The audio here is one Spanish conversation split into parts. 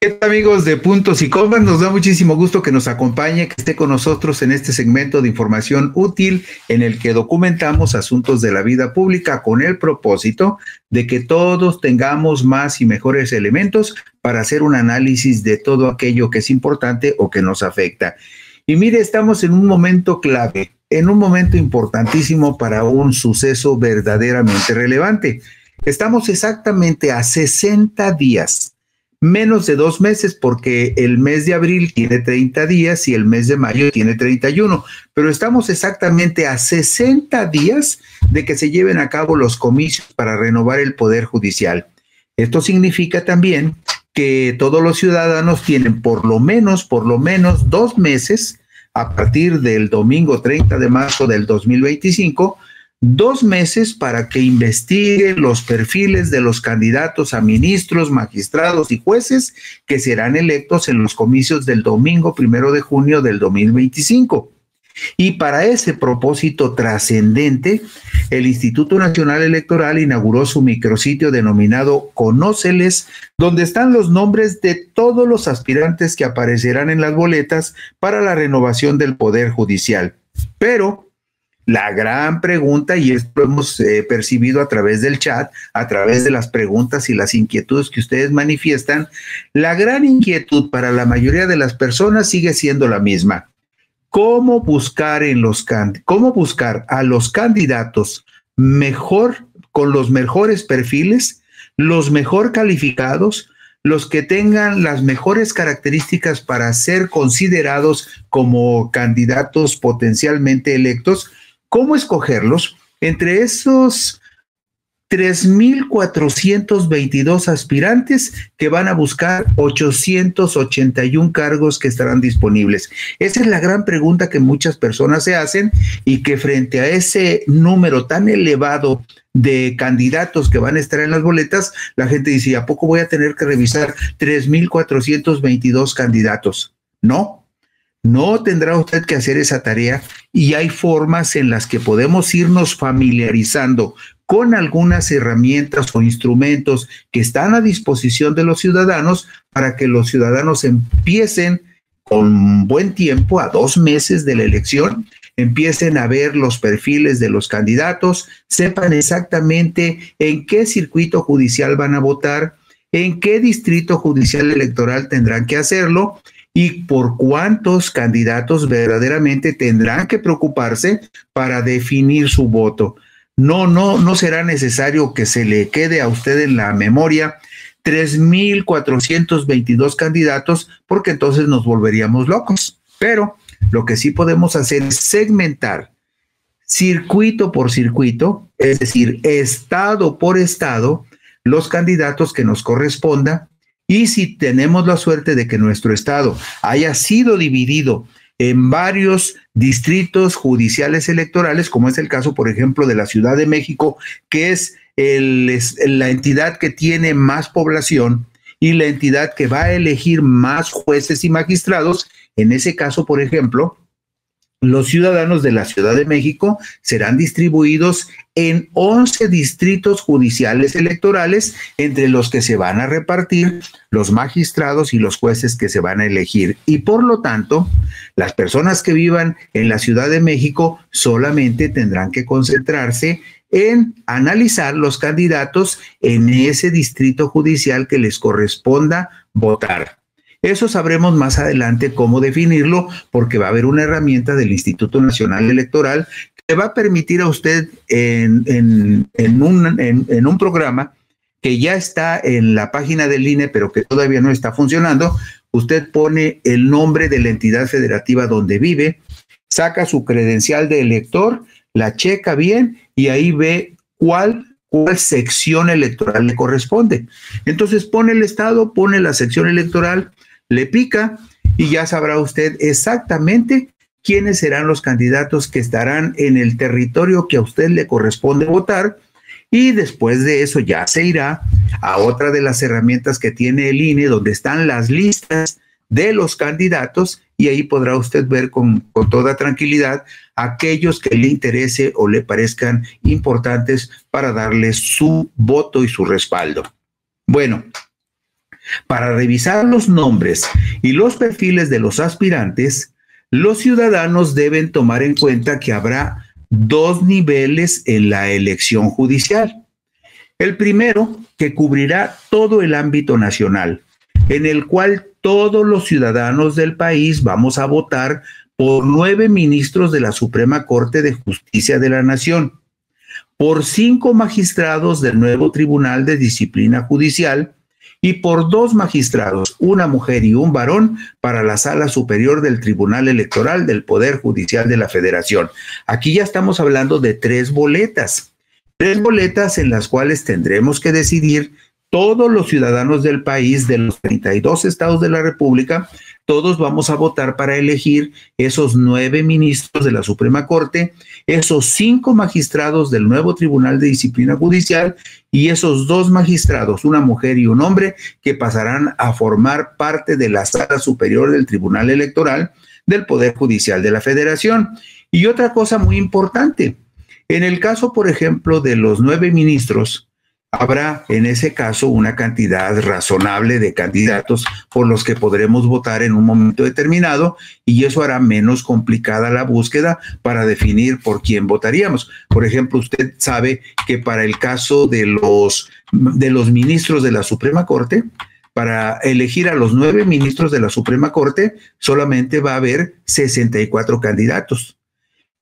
¿Qué tal, amigos de Puntos y Comas? Nos da muchísimo gusto que nos acompañe, que esté con nosotros en este segmento de información útil en el que documentamos asuntos de la vida pública con el propósito de que todos tengamos más y mejores elementos para hacer un análisis de todo aquello que es importante o que nos afecta. Y mire, estamos en un momento clave, en un momento importantísimo para un suceso verdaderamente relevante. Estamos exactamente a 60 días. Menos de 2 meses, porque el mes de abril tiene 30 días y el mes de mayo tiene 31, pero estamos exactamente a 60 días de que se lleven a cabo los comicios para renovar el Poder Judicial. Esto significa también que todos los ciudadanos tienen por lo menos 2 meses a partir del domingo 30 de marzo del 2025, 2 meses para que investigue los perfiles de los candidatos a ministros, magistrados y jueces que serán electos en los comicios del domingo 1 de junio del 2025. Y para ese propósito trascendente, el Instituto Nacional Electoral inauguró su micrositio denominado Conóceles, donde están los nombres de todos los aspirantes que aparecerán en las boletas para la renovación del Poder Judicial. Pero la gran pregunta, y esto lo hemos percibido a través del chat, a través de las preguntas y las inquietudes que ustedes manifiestan, la gran inquietud para la mayoría de las personas sigue siendo la misma. ¿Cómo buscar a los candidatos mejor, con los mejores perfiles, los mejor calificados, los que tengan las mejores características para ser considerados como candidatos potencialmente electos? ¿Cómo escogerlos? Entre esos 3,422 aspirantes que van a buscar 881 cargos que estarán disponibles. Esa es la gran pregunta que muchas personas se hacen y que frente a ese número tan elevado de candidatos que van a estar en las boletas, la gente dice, ¿a poco voy a tener que revisar 3,422 candidatos? No. No tendrá usted que hacer esa tarea y hay formas en las que podemos irnos familiarizando con algunas herramientas o instrumentos que están a disposición de los ciudadanos para que los ciudadanos empiecen con buen tiempo, a 2 meses de la elección, empiecen a ver los perfiles de los candidatos, sepan exactamente en qué circuito judicial van a votar, en qué distrito judicial electoral tendrán que hacerlo, y por cuántos candidatos verdaderamente tendrán que preocuparse para definir su voto. No será necesario que se le quede a usted en la memoria 3,422 candidatos, porque entonces nos volveríamos locos. Pero lo que sí podemos hacer es segmentar circuito por circuito, es decir, estado por estado, los candidatos que nos corresponda. Y si tenemos la suerte de que nuestro estado haya sido dividido en varios distritos judiciales electorales, como es el caso, por ejemplo, de la Ciudad de México, que es la entidad que tiene más población y la entidad que va a elegir más jueces y magistrados, en ese caso, por ejemplo, los ciudadanos de la Ciudad de México serán distribuidos en 11 distritos judiciales electorales, entre los que se van a repartir los magistrados y los jueces que se van a elegir. Y por lo tanto, las personas que vivan en la Ciudad de México solamente tendrán que concentrarse en analizar los candidatos en ese distrito judicial que les corresponda votar. Eso sabremos más adelante cómo definirlo, porque va a haber una herramienta del Instituto Nacional Electoral que va a permitir a usted en un programa que ya está en la página del INE, pero que todavía no está funcionando. Usted pone el nombre de la entidad federativa donde vive, saca su credencial de elector, la checa bien y ahí ve cuál sección electoral le corresponde. Entonces pone el estado, pone la sección electoral, le pica y ya sabrá usted exactamente quiénes serán los candidatos que estarán en el territorio que a usted le corresponde votar, y después de eso ya se irá a otra de las herramientas que tiene el INE, donde están las listas de los candidatos, y ahí podrá usted ver con toda tranquilidad aquellos que le interese o le parezcan importantes para darle su voto y su respaldo. Bueno, Para revisar los nombres y los perfiles de los aspirantes, los ciudadanos deben tomar en cuenta que habrá dos niveles en la elección judicial. El primero, que cubrirá todo el ámbito nacional, en el cual todos los ciudadanos del país vamos a votar por 9 ministros de la Suprema Corte de Justicia de la Nación, por 5 magistrados del nuevo Tribunal de Disciplina Judicial y por 2 magistrados, una mujer y un varón, para la Sala Superior del Tribunal Electoral del Poder Judicial de la Federación. Aquí ya estamos hablando de 3 boletas. 3 boletas en las cuales tendremos que decidir todos los ciudadanos del país, de los 32 estados de la República. Todos vamos a votar para elegir esos 9 ministros de la Suprema Corte, esos 5 magistrados del nuevo Tribunal de Disciplina Judicial y esos 2 magistrados, una mujer y un hombre, que pasarán a formar parte de la Sala Superior del Tribunal Electoral del Poder Judicial de la Federación. Y otra cosa muy importante, en el caso, por ejemplo, de los 9 ministros, habrá en ese caso una cantidad razonable de candidatos por los que podremos votar en un momento determinado, y eso hará menos complicada la búsqueda para definir por quién votaríamos. Por ejemplo, usted sabe que para el caso de los ministros de la Suprema Corte, para elegir a los 9 ministros de la Suprema Corte, solamente va a haber 64 candidatos.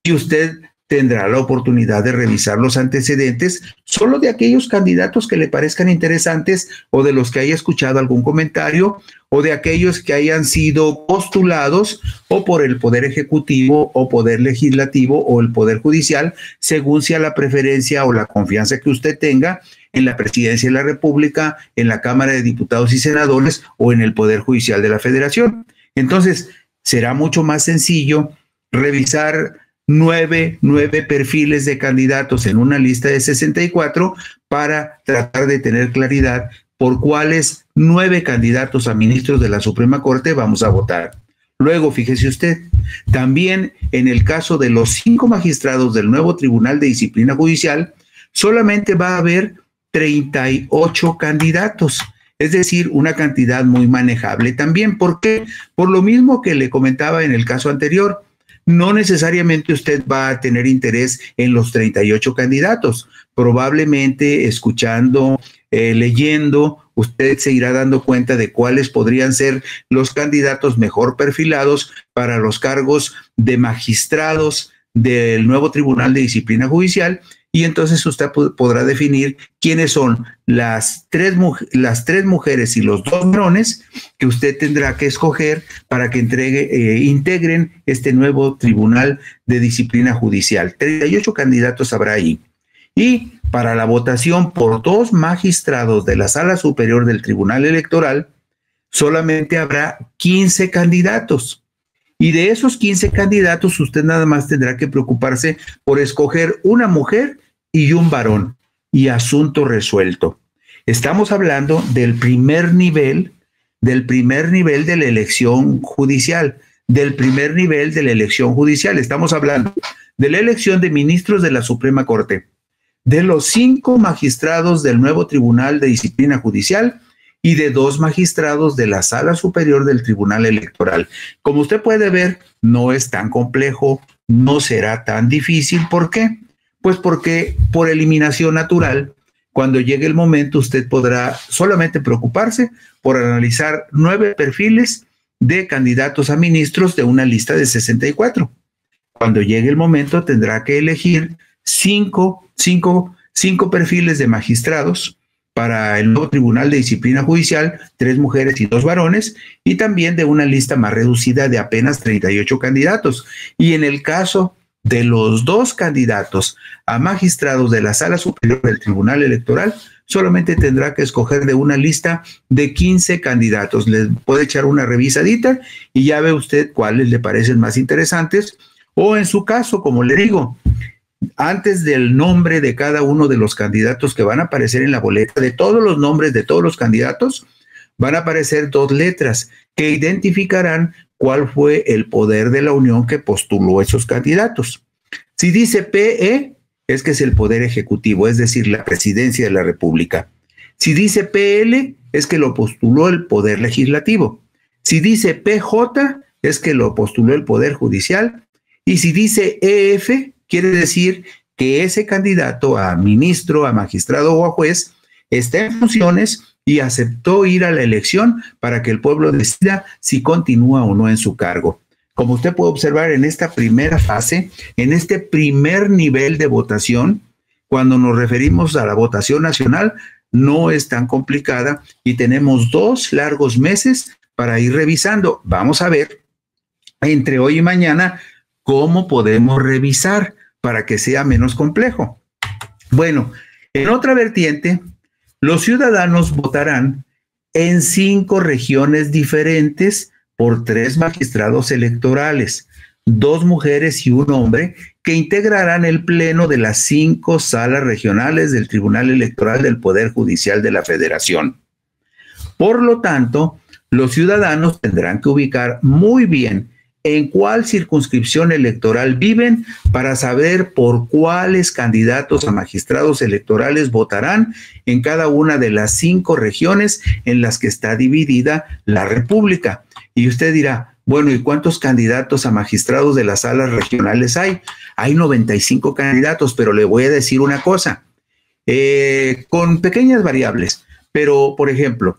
Y usted tendrá la oportunidad de revisar los antecedentes solo de aquellos candidatos que le parezcan interesantes, o de los que haya escuchado algún comentario, o de aquellos que hayan sido postulados o por el Poder Ejecutivo o Poder Legislativo o el Poder Judicial, según sea la preferencia o la confianza que usted tenga en la Presidencia de la República, en la Cámara de Diputados y Senadores o en el Poder Judicial de la Federación. Entonces, será mucho más sencillo revisar 9 perfiles de candidatos en una lista de 64 para tratar de tener claridad por cuáles 9 candidatos a ministros de la Suprema Corte vamos a votar. Luego, fíjese usted, también en el caso de los 5 magistrados del nuevo Tribunal de Disciplina Judicial, solamente va a haber 38 candidatos. Es decir, una cantidad muy manejable también. ¿Por qué? Por lo mismo que le comentaba en el caso anterior. No necesariamente usted va a tener interés en los 38 candidatos. Probablemente escuchando, leyendo, usted se irá dando cuenta de cuáles podrían ser los candidatos mejor perfilados para los cargos de magistrados del nuevo Tribunal de Disciplina Judicial, y entonces usted podrá definir quiénes son las tres mujeres y los 2 varones que usted tendrá que escoger para que integren este nuevo Tribunal de Disciplina Judicial. 38 candidatos habrá ahí. Y para la votación por 2 magistrados de la Sala Superior del Tribunal Electoral, solamente habrá 15 candidatos. Y de esos 15 candidatos, usted nada más tendrá que preocuparse por escoger una mujer y un varón, y asunto resuelto. Estamos hablando del primer nivel de la elección judicial, Estamos hablando de la elección de ministros de la Suprema Corte, de los 5 magistrados del nuevo Tribunal de Disciplina Judicial y de 2 magistrados de la Sala Superior del Tribunal Electoral. Como usted puede ver, no es tan complejo, no será tan difícil. ¿Por qué? Pues porque por eliminación natural, cuando llegue el momento, usted podrá solamente preocuparse por analizar 9 perfiles de candidatos a ministros de una lista de 64. Cuando llegue el momento, tendrá que elegir 5 perfiles de magistrados para el nuevo Tribunal de Disciplina Judicial, 3 mujeres y 2 varones, y también de una lista más reducida de apenas 38 candidatos. Y en el caso de los 2 candidatos a magistrados de la Sala Superior del Tribunal Electoral, solamente tendrá que escoger de una lista de 15 candidatos. Les puede echar una revisadita y ya ve usted cuáles le parecen más interesantes, o en su caso, como le digo, antes del nombre de cada uno de los candidatos que van a aparecer en la boleta, de todos los nombres de todos los candidatos, van a aparecer 2 letras que identificarán cuál fue el poder de la unión que postuló esos candidatos. Si dice PE, es que es el Poder Ejecutivo, es decir, la Presidencia de la República. Si dice PL, es que lo postuló el Poder Legislativo. Si dice PJ, es que lo postuló el Poder Judicial. Y si dice EF, quiere decir que ese candidato a ministro, a magistrado o a juez está en funciones y aceptó ir a la elección para que el pueblo decida si continúa o no en su cargo. Como usted puede observar en esta primera fase, en este primer nivel de votación, cuando nos referimos a la votación nacional, no es tan complicada y tenemos 2 largos meses para ir revisando. Vamos a ver entre hoy y mañana cómo podemos revisar para que sea menos complejo. Bueno, en otra vertiente, los ciudadanos votarán en 5 regiones diferentes por 3 magistrados electorales, 2 mujeres y 1 hombre, que integrarán el pleno de las 5 salas regionales del Tribunal Electoral del Poder Judicial de la Federación. Por lo tanto, los ciudadanos tendrán que ubicar muy bien en cuál circunscripción electoral viven para saber por cuáles candidatos a magistrados electorales votarán en cada una de las 5 regiones en las que está dividida la República. Y usted dirá, bueno, ¿y cuántos candidatos a magistrados de las salas regionales hay? Hay 95 candidatos, pero le voy a decir una cosa, con pequeñas variables, pero por ejemplo,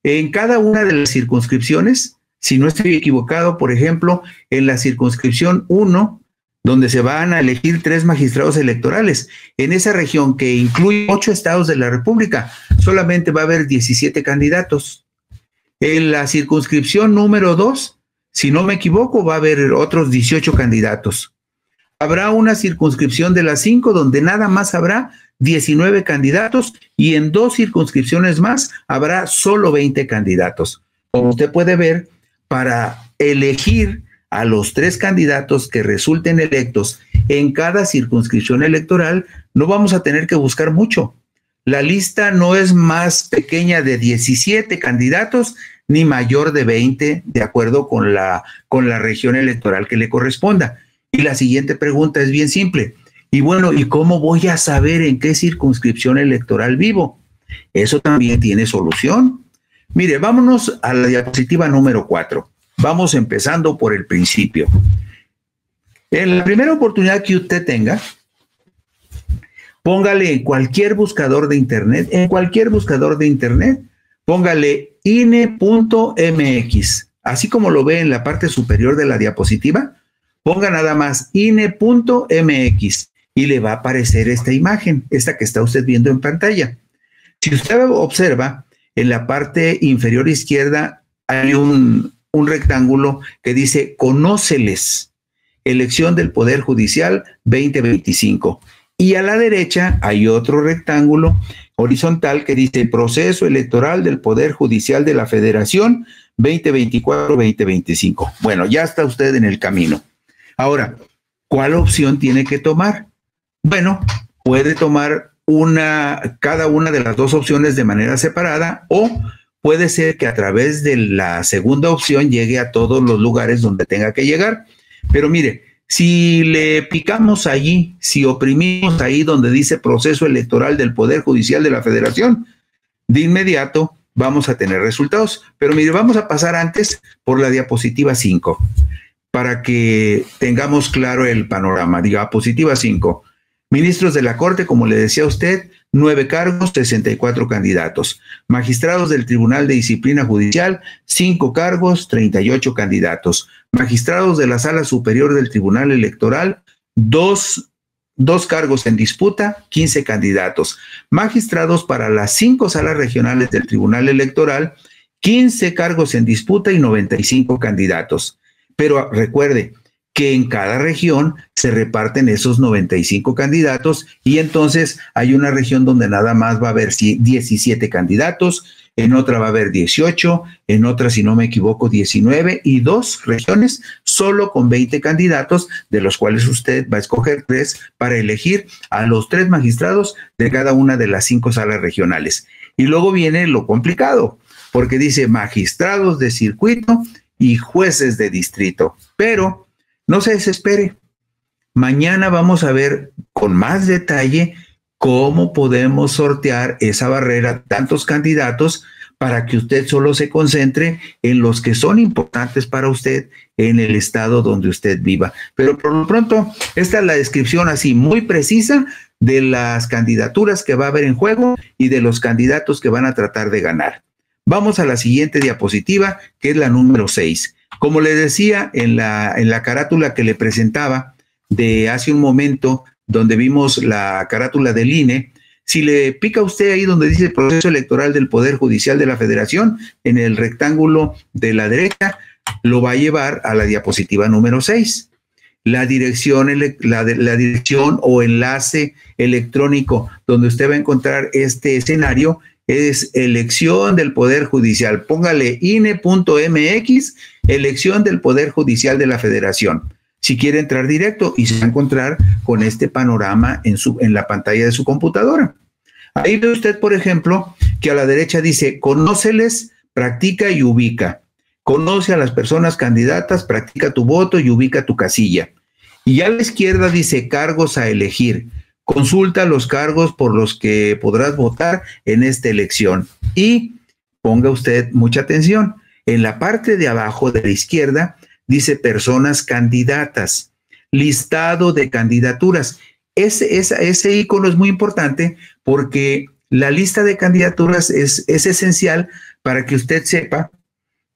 en cada una de las circunscripciones, si no estoy equivocado, por ejemplo, en la circunscripción 1, donde se van a elegir 3 magistrados electorales, en esa región que incluye 8 estados de la República, solamente va a haber 17 candidatos. En la circunscripción número 2, si no me equivoco, va a haber otros 18 candidatos. Habrá una circunscripción de las 5 donde nada más habrá 19 candidatos y en 2 circunscripciones más habrá solo 20 candidatos. Como usted puede ver, para elegir a los 3 candidatos que resulten electos en cada circunscripción electoral, no vamos a tener que buscar mucho. La lista no es más pequeña de 17 candidatos ni mayor de 20, de acuerdo con la región electoral que le corresponda. Y la siguiente pregunta es bien simple. Y bueno, ¿y cómo voy a saber en qué circunscripción electoral vivo? Eso también tiene solución. Mire, vámonos a la diapositiva número 4. Vamos empezando por el principio. En la primera oportunidad que usted tenga, póngale en cualquier buscador de internet, póngale INE.mx, así como lo ve en la parte superior de la diapositiva, ponga nada más INE.mx y le va a aparecer esta imagen, esta que está usted viendo en pantalla. Si usted observa, en la parte inferior izquierda hay un rectángulo que dice Conóceles, elección del Poder Judicial 2025. Y a la derecha hay otro rectángulo horizontal que dice Proceso Electoral del Poder Judicial de la Federación 2024-2025. Bueno, ya está usted en el camino. Ahora, ¿cuál opción tiene que tomar? Bueno, puede tomar cada una de las 2 opciones de manera separada o puede ser que a través de la segunda opción llegue a todos los lugares donde tenga que llegar. Pero mire, si le picamos allí, si oprimimos ahí donde dice Proceso Electoral del Poder Judicial de la Federación, de inmediato vamos a tener resultados. Pero mire, vamos a pasar antes por la diapositiva 5 para que tengamos claro el panorama. Diapositiva 5. Ministros de la Corte, como le decía a usted, 9 cargos, 64 candidatos. Magistrados del Tribunal de Disciplina Judicial, 5 cargos, 38 candidatos. Magistrados de la Sala Superior del Tribunal Electoral, 2 cargos en disputa, 15 candidatos. Magistrados para las 5 salas regionales del Tribunal Electoral, 15 cargos en disputa y 95 candidatos. Pero recuerde que en cada región se reparten esos 95 candidatos y entonces hay una región donde nada más va a haber 17 candidatos, en otra va a haber 18, en otra, si no me equivoco, 19 y 2 regiones solo con 20 candidatos, de los cuales usted va a escoger 3 para elegir a los 3 magistrados de cada una de las 5 salas regionales. Y luego viene lo complicado, porque dice magistrados de circuito y jueces de distrito, pero no se desespere. Mañana vamos a ver con más detalle ¿Cómo podemos sortear esa barrera de tantos candidatos para que usted solo se concentre en los que son importantes para usted en el estado donde usted viva? Pero por lo pronto, esta es la descripción así muy precisa de las candidaturas que va a haber en juego y de los candidatos que van a tratar de ganar. Vamos a la siguiente diapositiva, que es la número 6. Como le decía en la carátula que le presentaba de hace un momento, donde vimos la carátula del INE, si le pica usted ahí donde dice proceso electoral del Poder Judicial de la Federación, en el rectángulo de la derecha, lo va a llevar a la diapositiva número 6. La dirección o enlace electrónico donde usted va a encontrar este escenario es elección del Poder Judicial. Póngale INE.mx, elección del Poder Judicial de la Federación. Si quiere entrar directo y se va a encontrar con este panorama en la pantalla de su computadora. Ahí ve usted, por ejemplo, que a la derecha dice, conóceles, practica y ubica. Conoce a las personas candidatas, practica tu voto y ubica tu casilla. Y a la izquierda dice, cargos a elegir. Consulta los cargos por los que podrás votar en esta elección. Y ponga usted mucha atención. En la parte de abajo de la izquierda dice personas candidatas, listado de candidaturas. Ese icono es muy importante porque la lista de candidaturas es esencial para que usted sepa,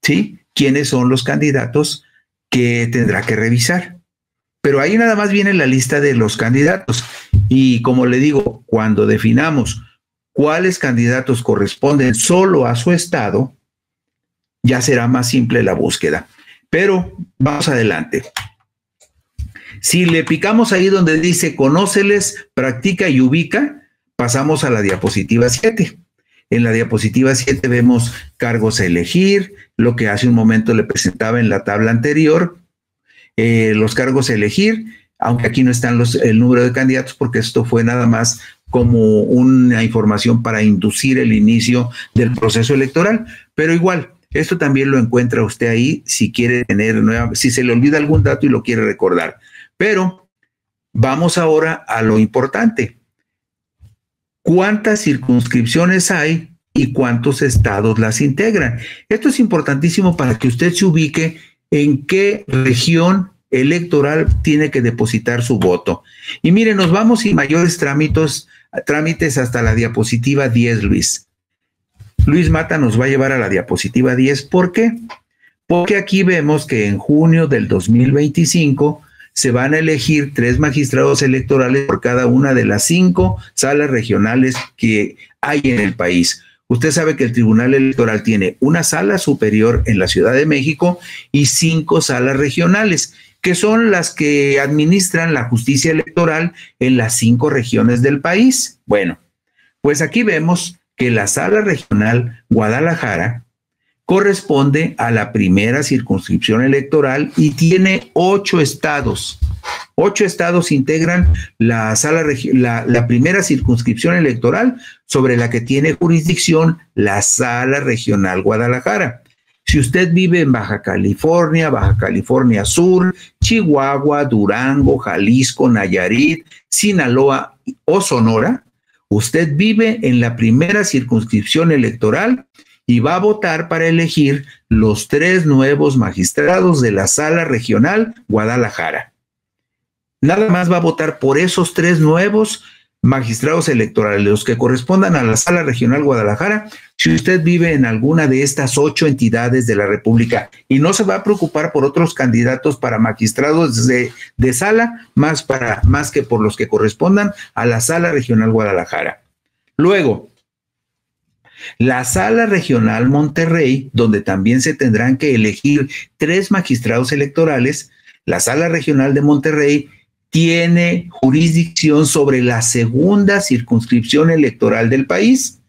¿sí?, quiénes son los candidatos que tendrá que revisar. Pero ahí nada más viene la lista de los candidatos. Y como le digo, cuando definamos cuáles candidatos corresponden solo a su estado, ya será más simple la búsqueda. Pero vamos adelante. Si le picamos ahí donde dice conóceles, practica y ubica, pasamos a la diapositiva 7. En la diapositiva 7 vemos cargos a elegir, lo que hace un momento le presentaba en la tabla anterior, los cargos a elegir, aunque aquí no están el número de candidatos porque esto fue nada más como una información para inducir el inicio del proceso electoral, pero igual, esto también lo encuentra usted ahí si quiere si se le olvida algún dato y lo quiere recordar. Pero vamos ahora a lo importante. ¿Cuántas circunscripciones hay y cuántos estados las integran? Esto es importantísimo para que usted se ubique en qué región electoral tiene que depositar su voto. Y mire, nos vamos sin mayores trámites hasta la diapositiva 10, Luis. Luis Mata nos va a llevar a la diapositiva 10. ¿Por qué? Porque aquí vemos que en junio del 2025 se van a elegir 3 magistrados electorales por cada una de las 5 salas regionales que hay en el país. Usted sabe que el Tribunal Electoral tiene una sala superior en la Ciudad de México y 5 salas regionales, que son las que administran la justicia electoral en las 5 regiones del país. Bueno, pues aquí vemos que la sala regional Guadalajara corresponde a la primera circunscripción electoral y tiene 8 estados. 8 estados integran la primera circunscripción electoral sobre la que tiene jurisdicción la sala regional Guadalajara. Si usted vive en Baja California Sur, Chihuahua, Durango, Jalisco, Nayarit, Sinaloa o Sonora, usted vive en la primera circunscripción electoral y va a votar para elegir los 3 nuevos magistrados de la sala regional Guadalajara. Nada más va a votar por esos 3 nuevos magistrados electorales, los que correspondan a la sala regional Guadalajara, si usted vive en alguna de estas 8 entidades de la República y no se va a preocupar por otros candidatos para magistrados de sala, más que por los que correspondan a la sala regional Guadalajara. Luego, la sala regional Monterrey, donde también se tendrán que elegir 3 magistrados electorales, la sala regional de Monterrey tiene jurisdicción sobre la segunda circunscripción electoral del país.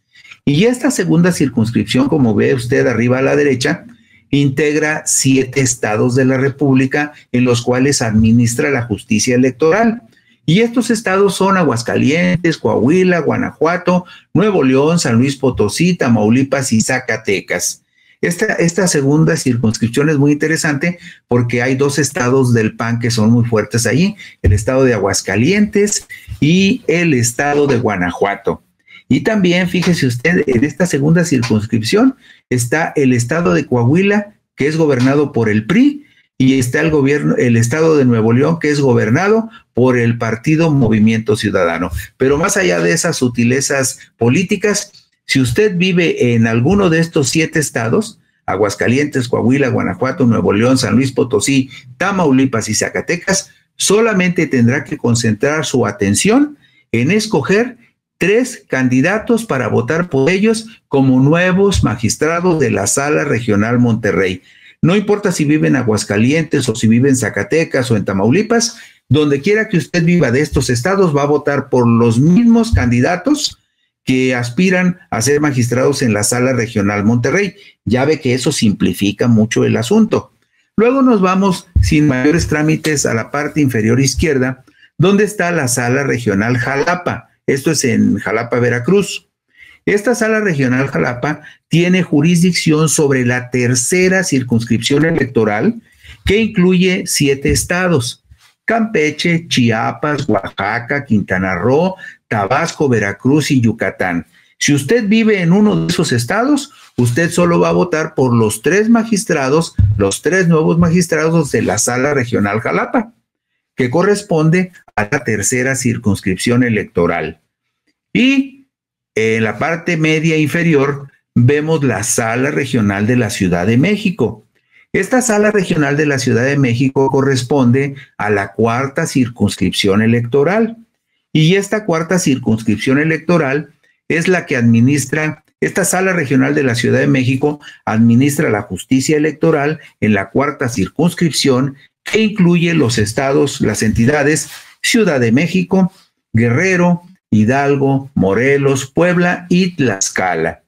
Y esta segunda circunscripción, como ve usted arriba a la derecha, integra 7 estados de la República en los cuales administra la justicia electoral. Y estos estados son Aguascalientes, Coahuila, Guanajuato, Nuevo León, San Luis Potosí, Tamaulipas y Zacatecas. Esta segunda circunscripción es muy interesante porque hay dos estados del PAN que son muy fuertes ahí, el estado de Aguascalientes y el estado de Guanajuato. Y también, fíjese usted, en esta segunda circunscripción está el estado de Coahuila, que es gobernado por el PRI, y está el estado de Nuevo León, que es gobernado por el partido Movimiento Ciudadano. Pero más allá de esas sutilezas políticas, si usted vive en alguno de estos 7 estados, Aguascalientes, Coahuila, Guanajuato, Nuevo León, San Luis Potosí, Tamaulipas y Zacatecas, solamente tendrá que concentrar su atención en escoger 3 candidatos para votar por ellos como nuevos magistrados de la Sala Regional Monterrey. No importa si vive en Aguascalientes o si vive en Zacatecas o en Tamaulipas, donde quiera que usted viva de estos estados, va a votar por los mismos candidatos que aspiran a ser magistrados en la Sala Regional Monterrey. Ya ve que eso simplifica mucho el asunto. Luego nos vamos sin mayores trámites a la parte inferior izquierda, donde está la Sala Regional Jalapa. Esto es en Jalapa, Veracruz. Esta Sala Regional Jalapa tiene jurisdicción sobre la tercera circunscripción electoral, que incluye 7 estados: Campeche, Chiapas, Oaxaca, Quintana Roo, Tabasco, Veracruz y Yucatán. Si usted vive en uno de esos estados, usted solo va a votar por los 3 magistrados, los 3 nuevos magistrados de la Sala Regional Jalapa, que corresponde a la tercera circunscripción electoral. Y en la parte media inferior vemos la Sala Regional de la Ciudad de México. Esta Sala Regional de la Ciudad de México corresponde a la 4ª circunscripción electoral. Y esta 4ª circunscripción electoral es la que administra, esta Sala Regional de la Ciudad de México administra la justicia electoral en la 4ª circunscripción, que incluye los estados, las entidades Ciudad de México, Guerrero, Hidalgo, Morelos, Puebla y Tlaxcala.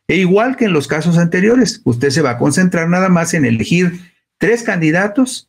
E igual que en los casos anteriores, usted se va a concentrar nada más en elegir 3 candidatos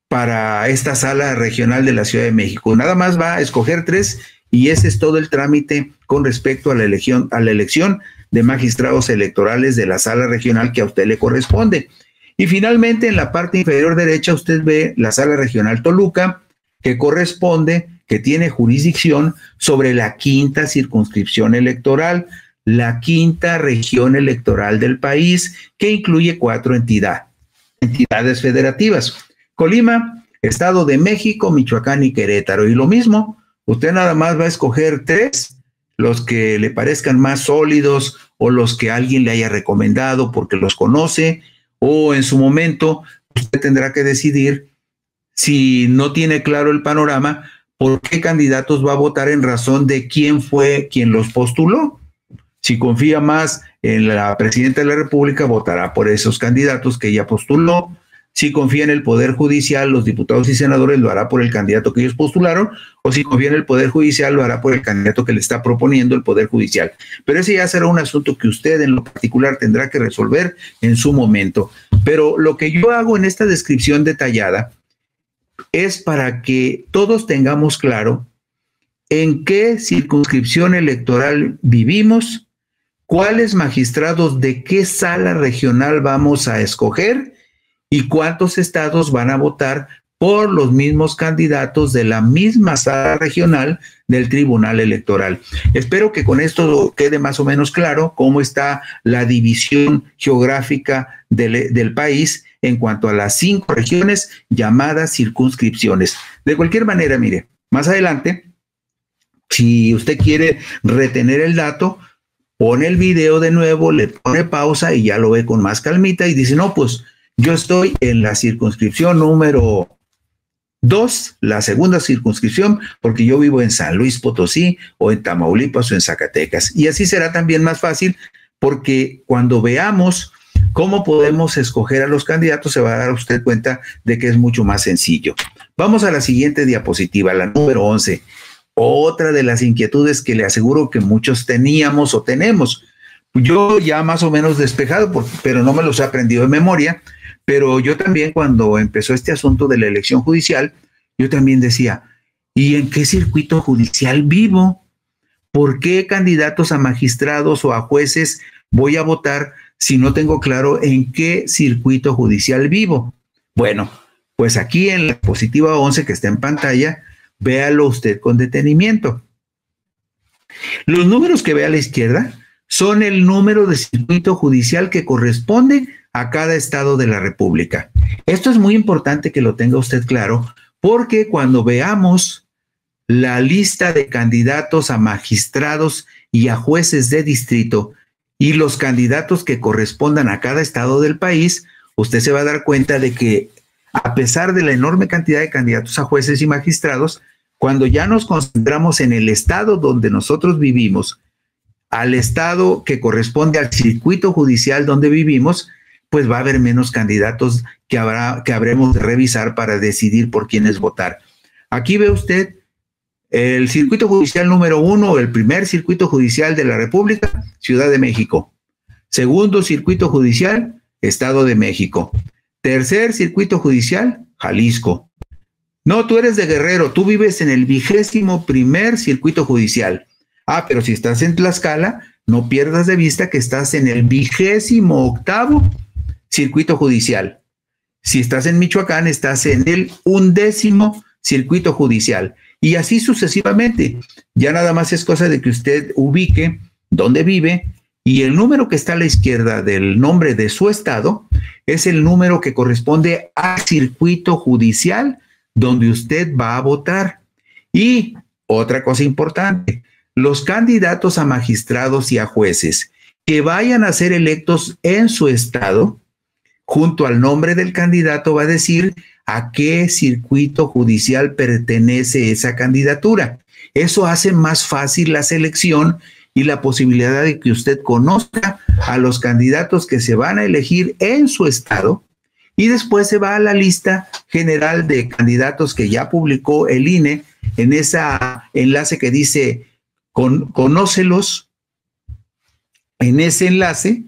para esta Sala Regional de la Ciudad de México. Nada más va a escoger 3 y ese es todo el trámite con respecto a la elección de magistrados electorales de la Sala Regional que a usted le corresponde. Y finalmente, en la parte inferior derecha, usted ve la Sala Regional Toluca, que tiene jurisdicción sobre la 5ª circunscripción electoral, la 5ª región electoral del país, que incluye 4 entidades federativas: Colima, Estado de México, Michoacán y Querétaro. Y lo mismo, usted nada más va a escoger 3, los que le parezcan más sólidos o los que alguien le haya recomendado porque los conoce, o en su momento usted tendrá que decidir, si no tiene claro el panorama, por qué candidatos va a votar en razón de quién fue quien los postuló. Si confía más en la presidenta de la República, votará por esos candidatos que ella postuló. Si confía en el Poder Judicial, los diputados y senadores, lo hará por el candidato que ellos postularon, o si confía en el Poder Judicial, lo hará por el candidato que le está proponiendo el Poder Judicial. Pero ese ya será un asunto que usted en lo particular tendrá que resolver en su momento. Pero lo que yo hago en esta descripción detallada es para que todos tengamos claro en qué circunscripción electoral vivimos, cuáles magistrados de qué sala regional vamos a escoger y cuántos estados van a votar por los mismos candidatos de la misma sala regional del Tribunal Electoral. Espero que con esto quede más o menos claro cómo está la división geográfica del país en cuanto a las 5 regiones llamadas circunscripciones. De cualquier manera, mire, más adelante, si usted quiere retener el dato, pone el video de nuevo, le pone pausa y ya lo ve con más calmita y dice, no, pues yo estoy en la circunscripción número 2, la segunda circunscripción, porque yo vivo en San Luis Potosí o en Tamaulipas o en Zacatecas. Y así será también más fácil, porque cuando veamos cómo podemos escoger a los candidatos, se va a dar usted cuenta de que es mucho más sencillo. Vamos a la siguiente diapositiva, la número 11. Otra de las inquietudes que le aseguro que muchos teníamos o tenemos. Yo ya más o menos despejado, pero no me los he aprendido de memoria. Pero yo también, cuando empezó este asunto de la elección judicial, yo también decía, ¿y en qué circuito judicial vivo? ¿Por qué candidatos a magistrados o a jueces voy a votar si no tengo claro en qué circuito judicial vivo? Bueno, pues aquí en la diapositiva 11 que está en pantalla, véalo usted con detenimiento. Los números que ve a la izquierda son el número de circuito judicial que corresponde a cada estado de la República. Esto es muy importante que lo tenga usted claro, porque cuando veamos la lista de candidatos a magistrados y a jueces de distrito y los candidatos que correspondan a cada estado del país, usted se va a dar cuenta de que a pesar de la enorme cantidad de candidatos a jueces y magistrados, cuando ya nos concentramos en el estado donde nosotros vivimos, al estado que corresponde al circuito judicial donde vivimos, pues va a haber menos candidatos que habremos de revisar para decidir por quiénes votar. Aquí ve usted el circuito judicial número 1, el primer circuito judicial de la República, Ciudad de México. Segundo circuito judicial, Estado de México. Tercer circuito judicial, Jalisco. No, tú eres de Guerrero, tú vives en el 21º circuito judicial. Ah, pero si estás en Tlaxcala, no pierdas de vista que estás en el 28º circuito judicial. Si estás en Michoacán, estás en el 11º circuito judicial. Y así sucesivamente. Ya nada más es cosa de que usted ubique dónde vive y el número que está a la izquierda del nombre de su estado es el número que corresponde al circuito judicial donde usted va a votar. Y otra cosa importante, los candidatos a magistrados y a jueces que vayan a ser electos en su estado, junto al nombre del candidato va a decir a qué circuito judicial pertenece esa candidatura. Eso hace más fácil la selección y la posibilidad de que usted conozca a los candidatos que se van a elegir en su estado y después se va a la lista general de candidatos que ya publicó el INE en ese enlace que dice conócelos. En ese enlace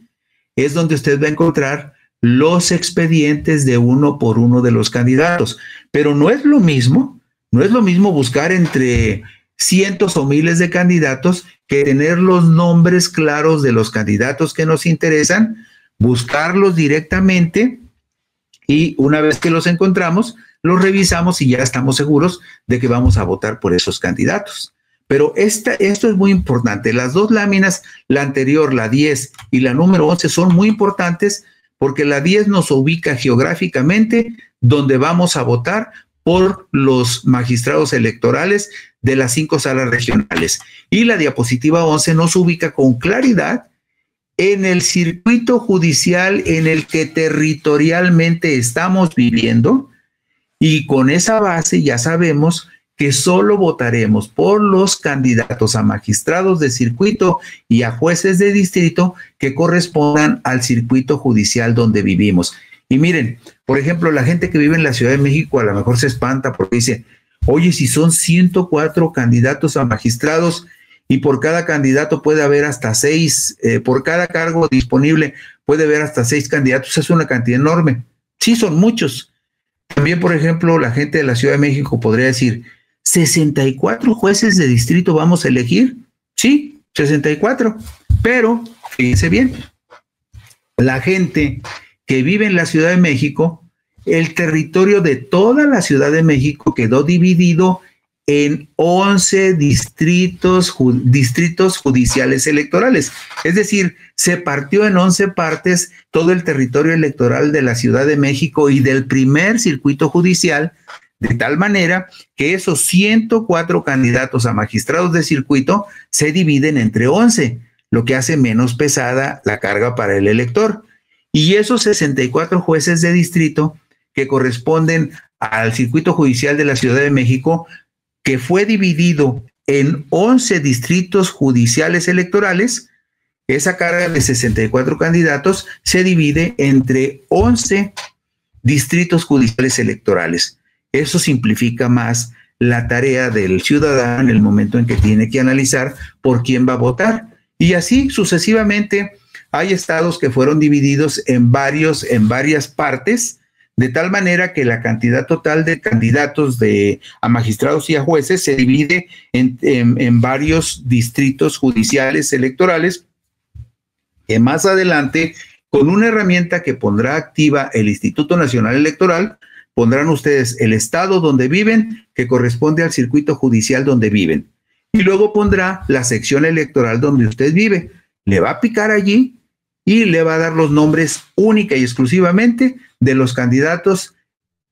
es donde usted va a encontrar los expedientes de uno por uno de los candidatos. Pero no es lo mismo buscar entre cientos o miles de candidatos que tener los nombres claros de los candidatos que nos interesan, buscarlos directamente y una vez que los encontramos, los revisamos y ya estamos seguros de que vamos a votar por esos candidatos. Pero esto es muy importante. Las dos láminas, la anterior, la 10 y la número 11, son muy importantes porque la 10 nos ubica geográficamente donde vamos a votar por los magistrados electorales de las 5 salas regionales. Y la diapositiva 11 nos ubica con claridad en el circuito judicial en el que territorialmente estamos viviendo, y con esa base ya sabemos que solo votaremos por los candidatos a magistrados de circuito y a jueces de distrito que correspondan al circuito judicial donde vivimos. Y miren, por ejemplo, la gente que vive en la Ciudad de México a lo mejor se espanta porque dice, oye, si son 104 candidatos a magistrados y por cada candidato puede haber hasta 6, por cada cargo disponible puede haber hasta 6 candidatos, es una cantidad enorme. Sí, son muchos. También, por ejemplo, la gente de la Ciudad de México podría decir, 64 jueces de distrito vamos a elegir. Sí, 64. Pero, fíjense bien, la gente que vive en la Ciudad de México, el territorio de toda la Ciudad de México quedó dividido en 11 distritos judiciales electorales. Es decir, se partió en 11 partes todo el territorio electoral de la Ciudad de México y del primer circuito judicial, de tal manera que esos 104 candidatos a magistrados de circuito se dividen entre 11, lo que hace menos pesada la carga para el elector. Y esos 64 jueces de distrito que corresponden al circuito judicial de la Ciudad de México, que fue dividido en 11 distritos judiciales electorales, esa carga de 64 candidatos se divide entre 11 distritos judiciales electorales. Eso simplifica más la tarea del ciudadano en el momento en que tiene que analizar por quién va a votar. Y así sucesivamente hay estados que fueron divididos en varias partes, de tal manera que la cantidad total de candidatos a magistrados y a jueces se divide en varios distritos judiciales electorales, que más adelante con una herramienta que pondrá activa el Instituto Nacional Electoral. Pondrán ustedes el estado donde viven, que corresponde al circuito judicial donde viven. Y luego pondrá la sección electoral donde usted vive. Le va a picar allí y le va a dar los nombres única y exclusivamente de los candidatos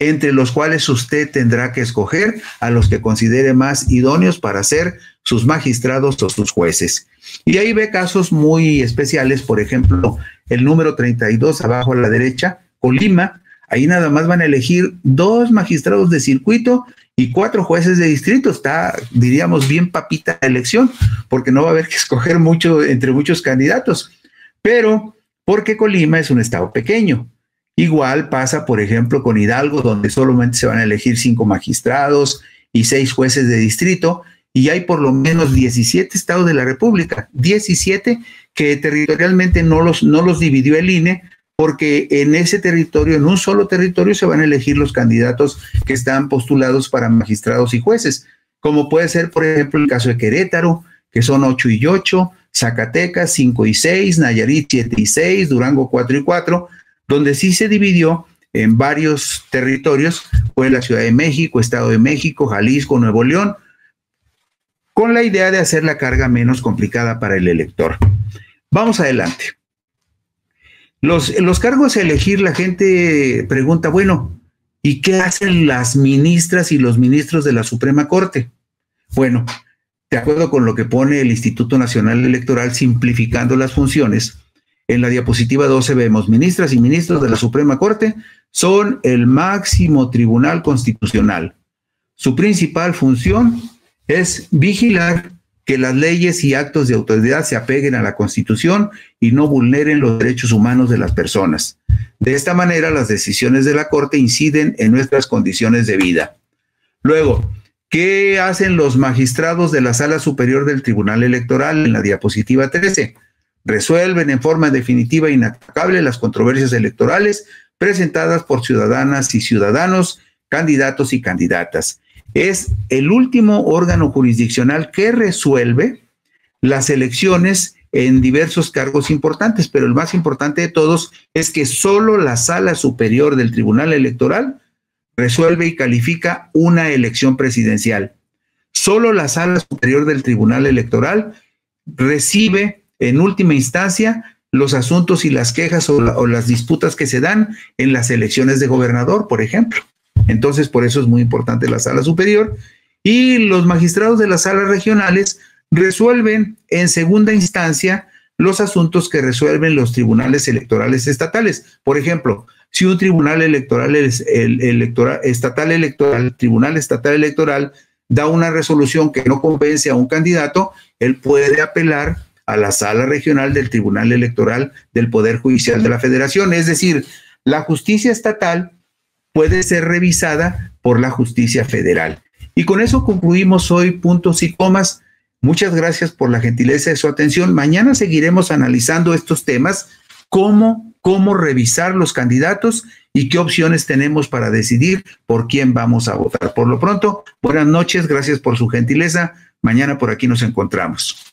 entre los cuales usted tendrá que escoger a los que considere más idóneos para ser sus magistrados o sus jueces. Y ahí ve casos muy especiales, por ejemplo, el número 32 abajo a la derecha, Colima. Ahí nada más van a elegir 2 magistrados de circuito y 4 jueces de distrito. Está, diríamos, bien papita la elección, porque no va a haber que escoger mucho entre muchos candidatos. Pero porque Colima es un estado pequeño. Igual pasa, por ejemplo, con Hidalgo, donde solamente se van a elegir 5 magistrados y 6 jueces de distrito, y hay por lo menos 17 estados de la República, 17 que territorialmente no los dividió el INE, porque en ese territorio, en un solo territorio, se van a elegir los candidatos que están postulados para magistrados y jueces, como puede ser, por ejemplo, el caso de Querétaro, que son 8 y 8, Zacatecas 5 y 6, Nayarit 7 y 6, Durango 4 y 4, donde sí se dividió en varios territorios, fue la Ciudad de México, Estado de México, Jalisco, Nuevo León, con la idea de hacer la carga menos complicada para el elector. Vamos adelante. Los cargos a elegir, la gente pregunta, bueno, ¿y qué hacen las ministras y los ministros de la Suprema Corte? Bueno, de acuerdo con lo que pone el Instituto Nacional Electoral simplificando las funciones, en la diapositiva 12 vemos, ministras y ministros de la Suprema Corte son el máximo tribunal constitucional. Su principal función es vigilar que las leyes y actos de autoridad se apeguen a la Constitución y no vulneren los derechos humanos de las personas. De esta manera, las decisiones de la Corte inciden en nuestras condiciones de vida. Luego, ¿qué hacen los magistrados de la Sala Superior del Tribunal Electoral en la diapositiva 13? Resuelven en forma definitiva e inatacable las controversias electorales presentadas por ciudadanas y ciudadanos, candidatos y candidatas. Es el último órgano jurisdiccional que resuelve las elecciones en diversos cargos importantes, pero el más importante de todos es que solo la Sala Superior del Tribunal Electoral resuelve y califica una elección presidencial. Solo la Sala Superior del Tribunal Electoral recibe en última instancia los asuntos y las quejas o las disputas que se dan en las elecciones de gobernador, por ejemplo. Entonces, por eso es muy importante la Sala Superior. Y los magistrados de las salas regionales resuelven en segunda instancia los asuntos que resuelven los tribunales electorales estatales. Por ejemplo, si un tribunal electoral, tribunal estatal electoral, da una resolución que no convence a un candidato, él puede apelar a la sala regional del Tribunal Electoral del Poder Judicial de la Federación. Es decir, la justicia estatal puede ser revisada por la justicia federal. Y con eso concluimos hoy puntos y comas. Muchas gracias por la gentileza de su atención. Mañana seguiremos analizando estos temas, cómo revisar los candidatos y qué opciones tenemos para decidir por quién vamos a votar. Por lo pronto, buenas noches, gracias por su gentileza. Mañana por aquí nos encontramos.